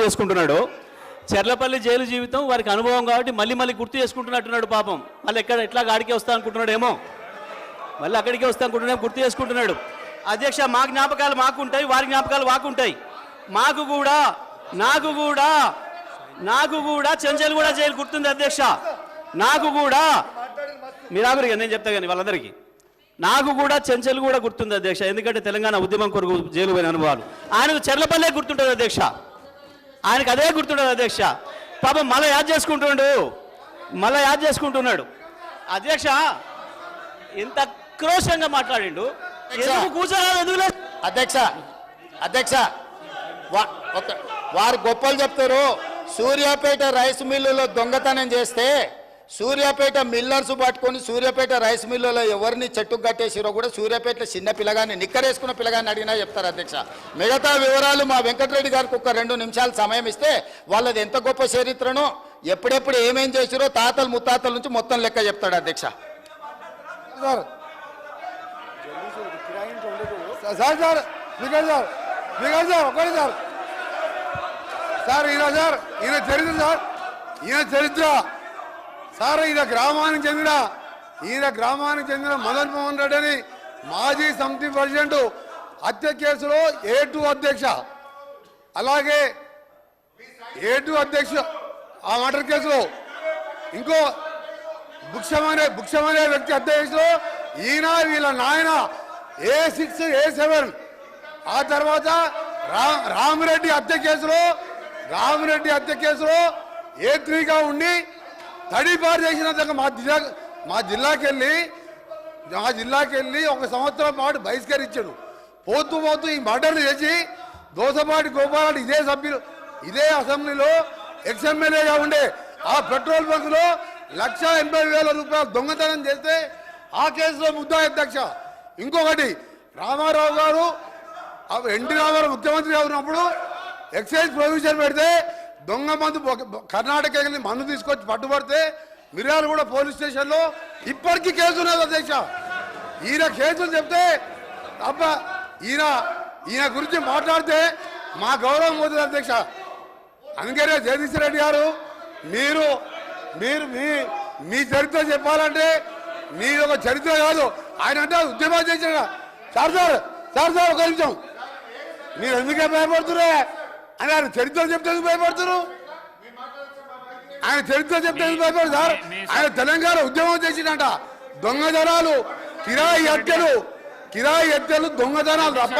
చేసుకుంటున్నాడు. చెర్లపల్లి జైలు జీవితం వారికి అనుభవం కాబట్టి మళ్ళీ మళ్ళీ గుర్తు చేసుకుంటున్నట్టున్నాడు పాపం. మళ్ళీ ఎట్లా గాడికి వస్తా అనుకుంటున్నాడు ఏమో, మళ్ళీ అక్కడికే వస్తా అనుకుంటున్నాడు, గుర్తు చేసుకుంటున్నాడు. అధ్యక్ష, మా జ్ఞాపకాలు మాకుంటాయి, వారి జ్ఞాపకాలు మాకుంటాయి. నాకు కూడా చెంచల్గూడ జైలు గుర్తుంది అధ్యక్ష. నాకు కూడా మీరాగురిగా నేను చెప్తా కానీ వాళ్ళందరికీ నాకు కూడా చెంచల్గూడ గుర్తుంది అధ్యక్ష. ఎందుకంటే తెలంగాణ ఉద్యమం కొరకు జైలు పోయిన అనుభవాలు. ఆయనకు చెర్లపల్లె గుర్తుంటుంది అధ్యక్ష, ఆయనకు అదే గుర్తుంటుంది అధ్యక్ష. పాపం మళ్ళీ యాద్ చేసుకుంటున్నాడు అధ్యక్ష. ఎంత క్రోషంగా మాట్లాడిండు, కూర్చోలేదు అధ్యక్ష వారు గొప్పలు చెప్తారు. సూర్యాపేట రైస్ మిల్లులో దొంగతనం చేస్తే సూర్యాపేట మిల్లర్స్ పట్టుకొని సూర్యాపేట రైస్ మిల్లులో ఎవరిని చెట్టుకు కట్టేసిరో కూడా సూర్యాపేటలో చిన్న పిల్లగాన్ని నిక్కరేసుకున్న పిల్లగాన్ని అడిగినా చెప్తారు అధ్యక్ష. మిగతా వివరాలు మా వెంకటరెడ్డి గారికి ఒక 2 నిమిషాలు సమయం ఇస్తే వాళ్ళది ఎంత గొప్ప చరిత్రనో ఎప్పుడెప్పుడు ఏమేం చేసిరో తాతలు ముత్తాతల నుంచి మొత్తం లెక్క చెప్తాడు అధ్యక్ష. ఈయన చరిత్ర సార్, ఈయన గ్రామానికి చెందిన మదన్ మోహన్ రెడ్డి అని మాజీ సమితి ప్రెసిడెంట్ హత్య కేసులో A2 అధ్యక్ష, అలాగే A2 అధ్యక్ష ఆ మర్డర్ కేసులో ఇంకో భుక్షమనే వ్యక్తి అధ్యక్షులు ఈయన వీళ్ళ నాయన A6 A7. ఆ తర్వాత రామిరెడ్డి హత్య కేసులో A3గా ఉండి తడిపారు చేసినందుకు మా జిల్లాకి వెళ్ళి 1 సంవత్సరం పాటు బహిష్కరించాడు. పోతూ ఈ మర్డర్లు చేసి దోసపాటి గోపాల్ ఇదే అసెంబ్లీలో ఎక్స్ఎమ్మెల్యేగా ఉండే ఆ పెట్రోల్ బంకులో 1,80,000 రూపాయలు దొంగతనం చేస్తే ఆ కేసులో ముద్దాయి అధ్యక్ష. ఇంకొకటి రామారావు గారు ఎన్టీ రామారావు ముఖ్యమంత్రిగా ఉన్నప్పుడు ఎక్సైజ్ ప్రొవిజన్ పెడితే దొంగ మందు కర్ణాటక వెళ్ళి మందు తీసుకొచ్చి పట్టుబడితే మిర్యాలగూడ పోలీస్ స్టేషన్లో ఇప్పటికీ కేసు ఉన్నది అధ్యక్ష. ఈయన కేసులు చెప్తే తప్ప ఈయన గురించి మాట్లాడితే మా గౌరవం పోతుంది అధ్యక్ష. అందుకనే జగదీష్ రెడ్డి గారు మీరు మీ చరిత్ర చెప్పాలంటే మీరు ఒక చరిత్ర కాదు, ఆయన అంటే ఉద్యమం చేసిన సార్ ఒక నిమిషం, మీరు ఎందుకే భయపడుతున్నా అని ఆయన చరిత్ర చెప్తే భయపడుతున్నారు. ఆయన చరిత్ర చెప్తే భయపడదు సార్. ఆయన తెలంగాణ ఉద్యమం చేసినట. దొంగతనాలు కిరాయి హత్యలు దొంగతనాలు తప్ప